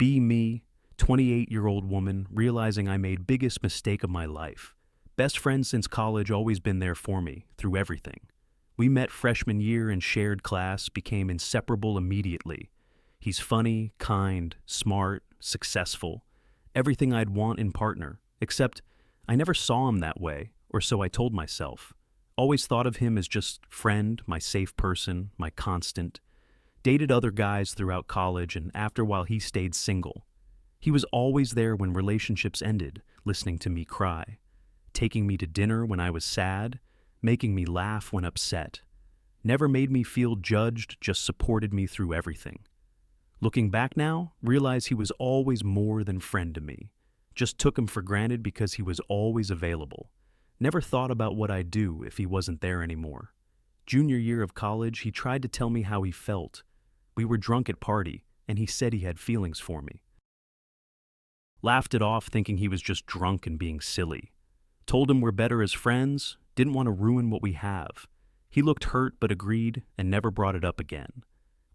Be me, 28-year-old woman, realizing I made biggest mistake of my life. Best friend since college, always been there for me, through everything. We met freshman year and shared class, became inseparable immediately. He's funny, kind, smart, successful. Everything I'd want in partner, except I never saw him that way, or so I told myself. Always thought of him as just friend, my safe person, my constant. Dated other guys throughout college, and after a while he stayed single. He was always there when relationships ended, listening to me cry. Taking me to dinner when I was sad, making me laugh when upset. Never made me feel judged, just supported me through everything. Looking back now, realize he was always more than friend to me. Just took him for granted because he was always available. Never thought about what I'd do if he wasn't there anymore. Junior year of college, he tried to tell me how he felt. We were drunk at party, and he said he had feelings for me. Laughed it off, thinking he was just drunk and being silly. Told him we're better as friends, didn't want to ruin what we have. He looked hurt but agreed and never brought it up again.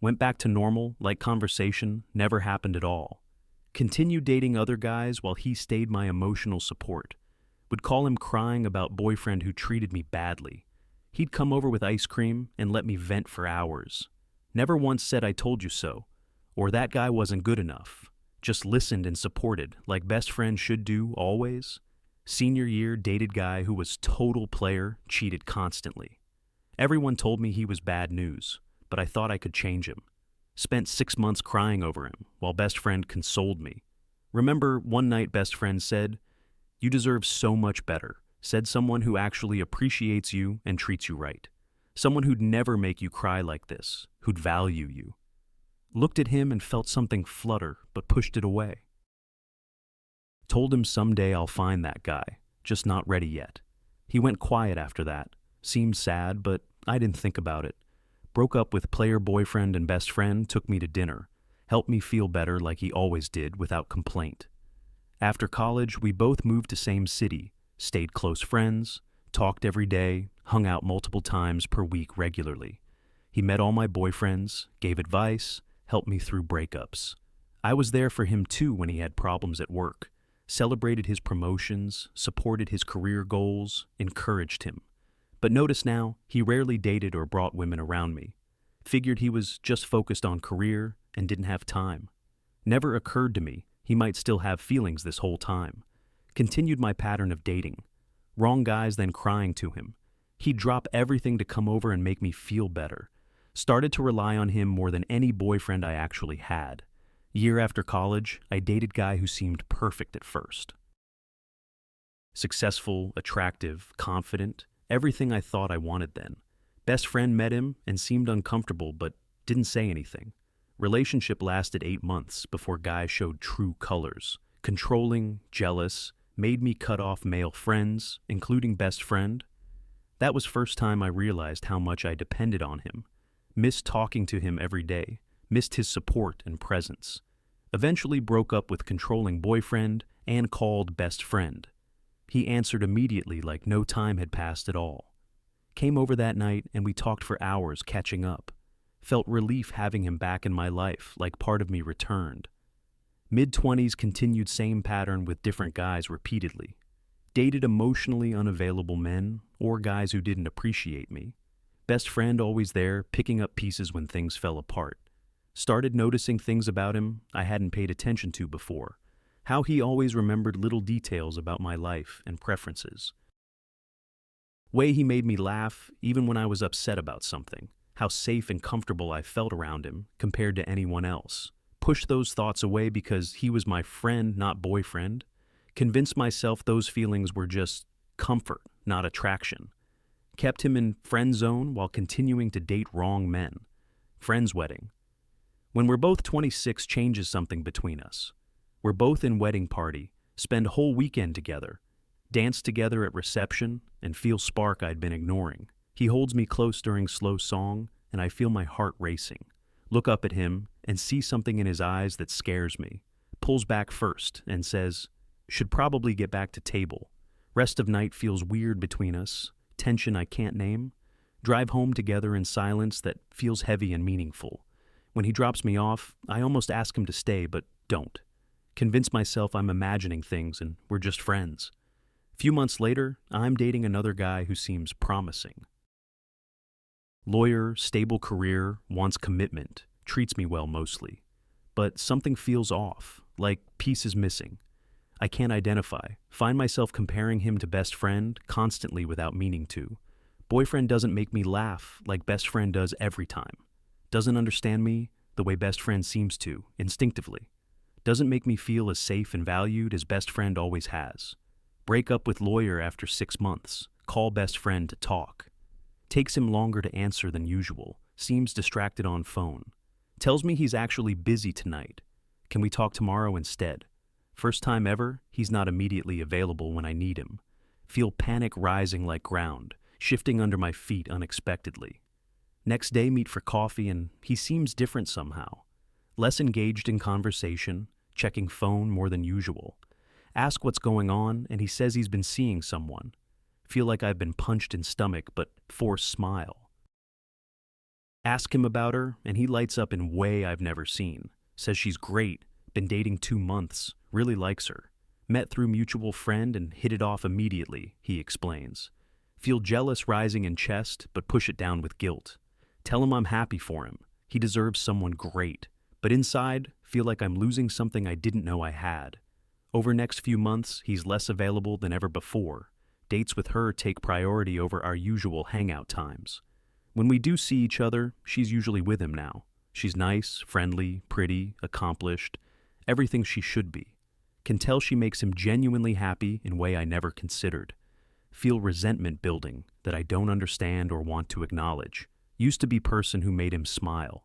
Went back to normal, like conversation, never happened at all. Continued dating other guys while he stayed my emotional support. Would call him crying about boyfriend who treated me badly. He'd come over with ice cream and let me vent for hours. Never once said I told you so, or that guy wasn't good enough. Just listened and supported, like best friends should do always. Senior year, dated guy who was total player, cheated constantly. Everyone told me he was bad news, but I thought I could change him. Spent 6 months crying over him, while best friend consoled me. Remember, one night best friend said, "You deserve so much better," said someone who actually appreciates you and treats you right. Someone who'd never make you cry like this, who'd value you. Looked at him and felt something flutter, but pushed it away. Told him someday I'll find that guy, just not ready yet. He went quiet after that. Seemed sad, but I didn't think about it. Broke up with player boyfriend and best friend, took me to dinner. Helped me feel better like he always did, without complaint. After college, we both moved to same city, stayed close friends, talked every day, hung out multiple times per week regularly. He met all my boyfriends, gave advice, helped me through breakups. I was there for him too when he had problems at work. Celebrated his promotions, supported his career goals, encouraged him. But notice now, he rarely dated or brought women around me. Figured he was just focused on career and didn't have time. Never occurred to me he might still have feelings this whole time. Continued my pattern of dating. Wrong guys then crying to him. He'd drop everything to come over and make me feel better. Started to rely on him more than any boyfriend I actually had. Year after college, I dated guy who seemed perfect at first. Successful, attractive, confident, everything I thought I wanted then. Best friend met him and seemed uncomfortable but didn't say anything. Relationship lasted 8 months before guy showed true colors. Controlling, jealous, made me cut off male friends, including best friend. That was first time I realized how much I depended on him. Missed talking to him every day, missed his support and presence. Eventually broke up with controlling boyfriend and called best friend. He answered immediately like no time had passed at all. Came over that night and we talked for hours catching up. Felt relief having him back in my life, like part of me returned. Mid-20s continued same pattern with different guys repeatedly. Dated emotionally unavailable men or guys who didn't appreciate me. Best friend always there, picking up pieces when things fell apart. Started noticing things about him I hadn't paid attention to before. How he always remembered little details about my life and preferences. Way he made me laugh even when I was upset about something. How safe and comfortable I felt around him compared to anyone else. Pushed those thoughts away because he was my friend, not boyfriend. Convinced myself those feelings were just comfort, not attraction. Kept him in friend zone while continuing to date wrong men. Friend's wedding. When we're both 26 changes something between us. We're both in wedding party, spend whole weekend together, dance together at reception, and feel spark I'd been ignoring. He holds me close during slow song, and I feel my heart racing. Look up at him and see something in his eyes that scares me. Pulls back first and says, "Should probably get back to table." Rest of night feels weird between us, tension I can't name. Drive home together in silence that feels heavy and meaningful. When he drops me off, I almost ask him to stay, but Don't. Convince myself I'm imagining things and we're just friends. Few months later, I'm dating another guy who seems promising. Lawyer, stable career, wants commitment, treats me well mostly. But something feels off, like pieces missing. I can't identify, find myself comparing him to best friend constantly without meaning to. Boyfriend doesn't make me laugh like best friend does every time. Doesn't understand me the way best friend seems to, instinctively. Doesn't make me feel as safe and valued as best friend always has. Break up with lawyer after 6 months, call best friend to talk. Takes him longer to answer than usual, seems distracted on phone. Tells me he's actually busy tonight. Can we talk tomorrow instead? First time ever, he's not immediately available when I need him. Feel panic rising like ground, shifting under my feet unexpectedly. Next day meet for coffee and he seems different somehow. Less engaged in conversation, checking phone more than usual. Ask what's going on and he says he's been seeing someone. Feel like I've been punched in stomach but force smile. Ask him about her and he lights up in way I've never seen. Says she's great, been dating 2 months, really likes her. Met through mutual friend and hit it off immediately, he explains. Feel jealous rising in chest but push it down with guilt. Tell him I'm happy for him. He deserves someone great. But inside, feel like I'm losing something I didn't know I had. Over next few months, he's less available than ever before. Dates with her take priority over our usual hangout times. When we do see each other, she's usually with him now. She's nice, friendly, pretty, accomplished, everything she should be. Can tell she makes him genuinely happy in a way I never considered. Feel resentment building that I don't understand or want to acknowledge. Used to be person who made him smile.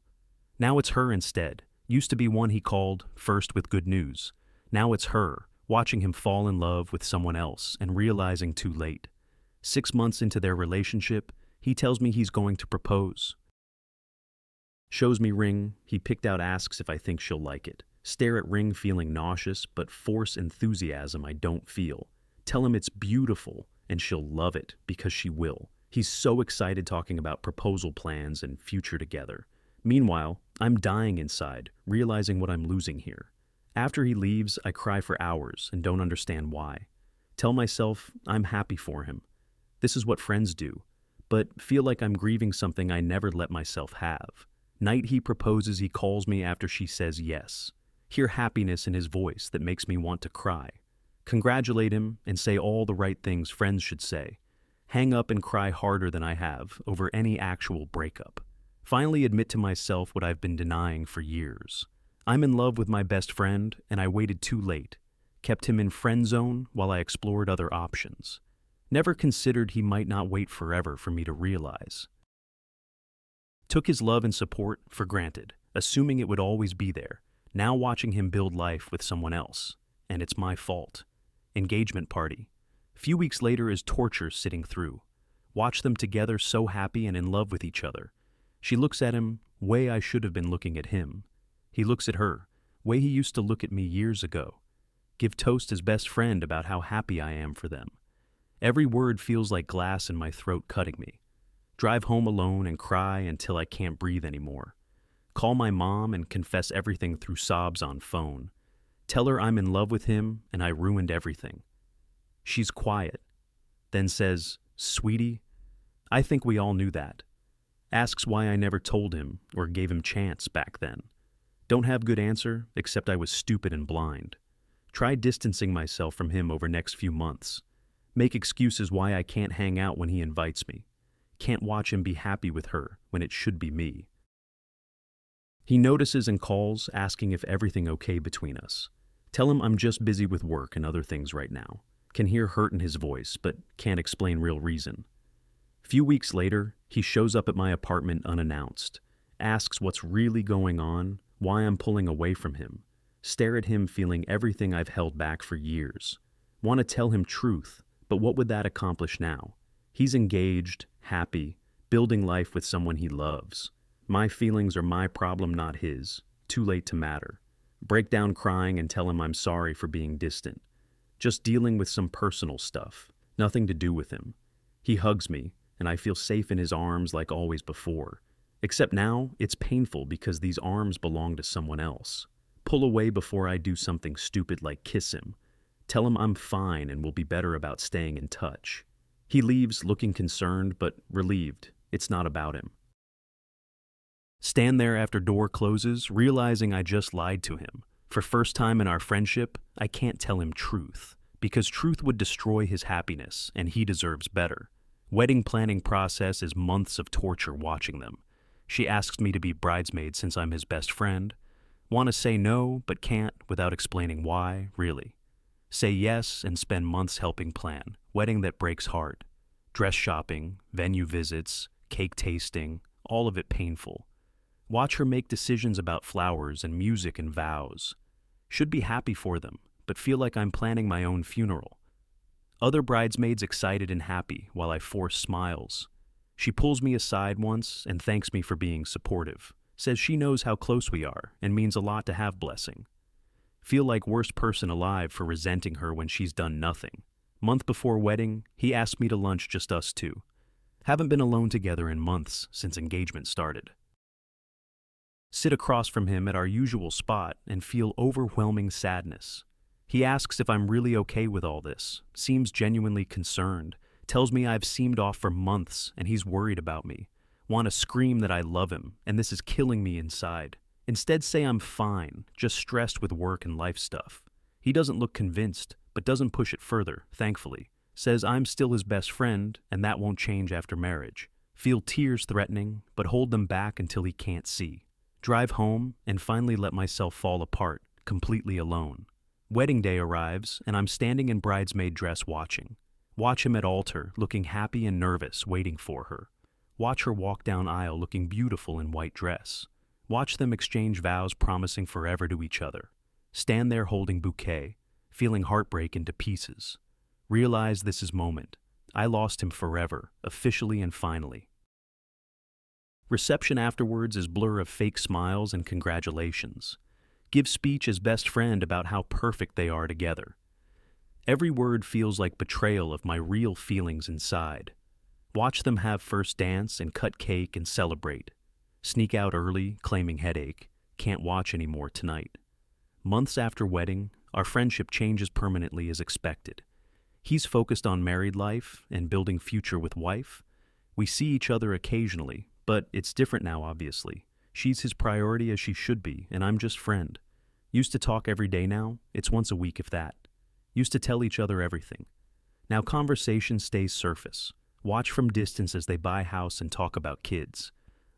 Now it's her instead. Used to be one he called first with good news. Now it's her, watching him fall in love with someone else and realizing too late. 6 months into their relationship, he tells me he's going to propose. Shows me ring, he picked out, asks if I think she'll like it. Stare at ring feeling nauseous, but force enthusiasm I don't feel. Tell him it's beautiful and she'll love it because she will. He's so excited talking about proposal plans and future together. Meanwhile, I'm dying inside, realizing what I'm losing here. After he leaves, I cry for hours and don't understand why. Tell myself I'm happy for him. This is what friends do, but feel like I'm grieving something I never let myself have. Night he proposes, he calls me after she says yes. Hear happiness in his voice that makes me want to cry. Congratulate him and say all the right things friends should say. Hang up and cry harder than I have over any actual breakup. Finally admit to myself what I've been denying for years. I'm in love with my best friend and I waited too late. Kept him in friend zone while I explored other options. Never considered he might not wait forever for me to realize. Took his love and support for granted, assuming it would always be there. Now watching him build life with someone else. And it's my fault. Engagement party. Few weeks later is torture sitting through. Watch them together so happy and in love with each other. She looks at him, way I should have been looking at him. He looks at her, way he used to look at me years ago. Give toast his best friend about how happy I am for them. Every word feels like glass in my throat cutting me. Drive home alone and cry until I can't breathe anymore. Call my mom and confess everything through sobs on phone. Tell her I'm in love with him and I ruined everything. She's quiet, then says, "Sweetie, I think we all knew that." Asks why I never told him or gave him chance back then. Don't have good answer, except I was stupid and blind. Try distancing myself from him over next few months. Make excuses why I can't hang out when he invites me. Can't watch him be happy with her when it should be me. He notices and calls, asking if everything okay between us. Tell him I'm just busy with work and other things right now. Can hear hurt in his voice, but can't explain real reason. Few weeks later, he shows up at my apartment unannounced. Asks what's really going on, why I'm pulling away from him. Stare at him feeling everything I've held back for years. Want to tell him truth, but what would that accomplish now? He's engaged, happy, building life with someone he loves. My feelings are my problem, not his. Too late to matter. Break down crying and tell him I'm sorry for being distant. Just dealing with some personal stuff. Nothing to do with him. He hugs me, and I feel safe in his arms like always before. Except now, it's painful because these arms belong to someone else. Pull away before I do something stupid like kiss him. Tell him I'm fine and will be better about staying in touch. He leaves looking concerned but relieved. It's not about him. Stand there after door closes, realizing I just lied to him. For first time in our friendship, I can't tell him truth, because truth would destroy his happiness, and he deserves better. Wedding planning process is months of torture watching them. She asks me to be bridesmaid since I'm his best friend. Want to say no, but can't without explaining why, really. Say yes and spend months helping plan. Wedding that breaks heart. Dress shopping, venue visits, cake tasting, all of it painful. Watch her make decisions about flowers and music and vows. Should be happy for them, but feel like I'm planning my own funeral. Other bridesmaids excited and happy while I force smiles. She pulls me aside once and thanks me for being supportive. Says she knows how close we are and means a lot to have blessing. Feel like worst person alive for resenting her when she's done nothing. Month before wedding, he asked me to lunch, just us two. Haven't been alone together in months since engagement started. Sit across from him at our usual spot and feel overwhelming sadness. He asks if I'm really okay with all this, seems genuinely concerned, tells me I've seemed off for months and he's worried about me. Want to scream that I love him and this is killing me inside. Instead say I'm fine, just stressed with work and life stuff. He doesn't look convinced, but doesn't push it further, thankfully. Says I'm still his best friend and that won't change after marriage. Feel tears threatening, but hold them back until he can't see. Drive home and finally let myself fall apart, completely alone. Wedding day arrives and I'm standing in bridesmaid dress watching. Watch him at altar, looking happy and nervous, waiting for her. Watch her walk down aisle looking beautiful in white dress. Watch them exchange vows promising forever to each other. Stand there holding bouquet, feeling heartbreak into pieces. Realize this is moment. I lost him forever, officially and finally. Reception afterwards is blur of fake smiles and congratulations. Give speech as best friend about how perfect they are together. Every word feels like betrayal of my real feelings inside. Watch them have first dance and cut cake and celebrate. Sneak out early, claiming headache. Can't watch anymore tonight. Months after wedding, our friendship changes permanently as expected. He's focused on married life and building future with wife. We see each other occasionally, but it's different now, obviously. She's his priority as she should be, and I'm just friend. Used to talk every day now, it's once a week if that. Used to tell each other everything. Now conversation stays surface. Watch from distance as they buy house and talk about kids.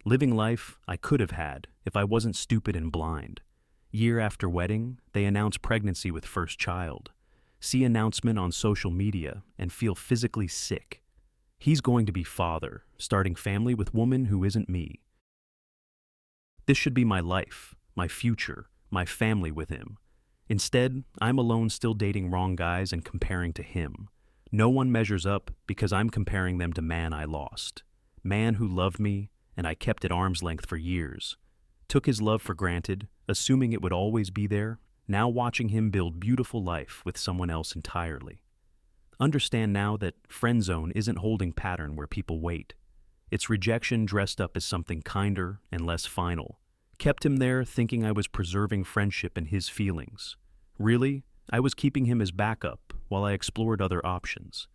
Living life I could have had if I wasn't stupid and blind. Year after wedding, they announce pregnancy with first child. See announcement on social media and feel physically sick. He's going to be father, starting family with woman who isn't me. This should be my life, my future, my family with him. Instead, I'm alone still dating wrong guys and comparing to him. No one measures up because I'm comparing them to man I lost. Man who loved me, and I kept at arm's length for years. Took his love for granted, assuming it would always be there, now watching him build beautiful life with someone else entirely. Understand now that friend zone isn't holding pattern where people wait. It's rejection dressed up as something kinder and less final. Kept him there thinking I was preserving friendship and his feelings. Really, I was keeping him as backup while I explored other options.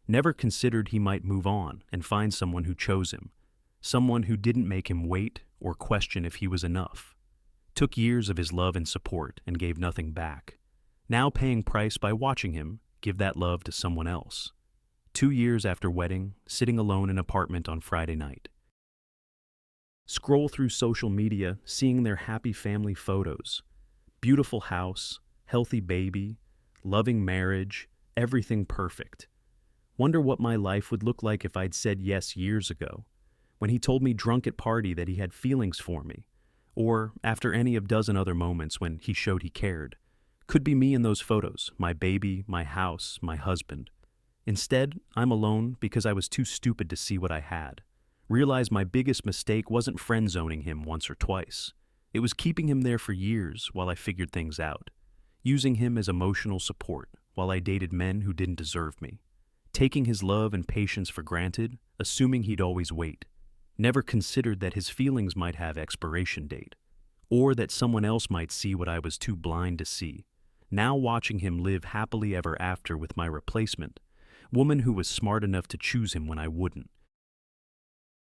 Never considered he might move on and find someone who chose him. Someone who didn't make him wait or question if he was enough. Took years of his love and support and gave nothing back. Now paying price by watching him give that love to someone else. 2 years after wedding, sitting alone in an apartment on Friday night. Scroll through social media, seeing their happy family photos. Beautiful house, healthy baby, loving marriage, everything perfect. Wonder what my life would look like if I'd said yes years ago, when he told me drunk at party that he had feelings for me, or after any of dozen other moments when he showed he cared. Could be me in those photos, my baby, my house, my husband. Instead, I'm alone because I was too stupid to see what I had. Realized my biggest mistake wasn't friend-zoning him once or twice. It was keeping him there for years while I figured things out. Using him as emotional support while I dated men who didn't deserve me. Taking his love and patience for granted, assuming he'd always wait. Never considered that his feelings might have expiration date. or that someone else might see what I was too blind to see. Now watching him live happily ever after with my replacement, woman who was smart enough to choose him when I wouldn't.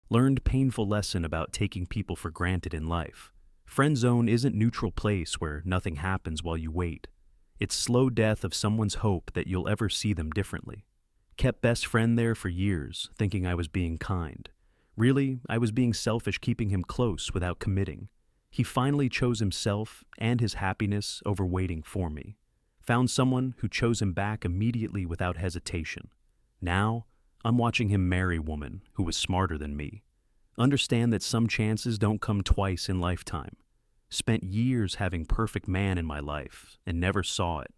Learned painful lesson about taking people for granted in life. Friend zone isn't neutral place where nothing happens while you wait. It's slow death of someone's hope that you'll ever see them differently. Kept best friend there for years, thinking I was being kind. Really, I was being selfish keeping him close without committing. He finally chose himself and his happiness over waiting for me. Found someone who chose him back immediately without hesitation. Now, I'm watching him marry a woman who was smarter than me. Understand that some chances don't come twice in lifetime. Spent years having perfect man in my life and never saw it.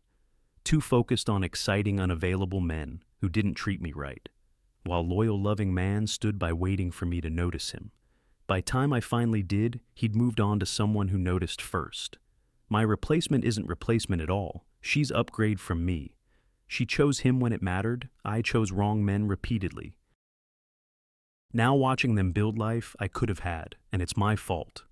Too focused on exciting unavailable men who didn't treat me right, while loyal loving man stood by waiting for me to notice him. By time I finally did, he'd moved on to someone who noticed first. My replacement isn't replacement at all. She's upgrade from me. She chose him when it mattered. I chose wrong men repeatedly. Now watching them build life I could have had, and it's my fault.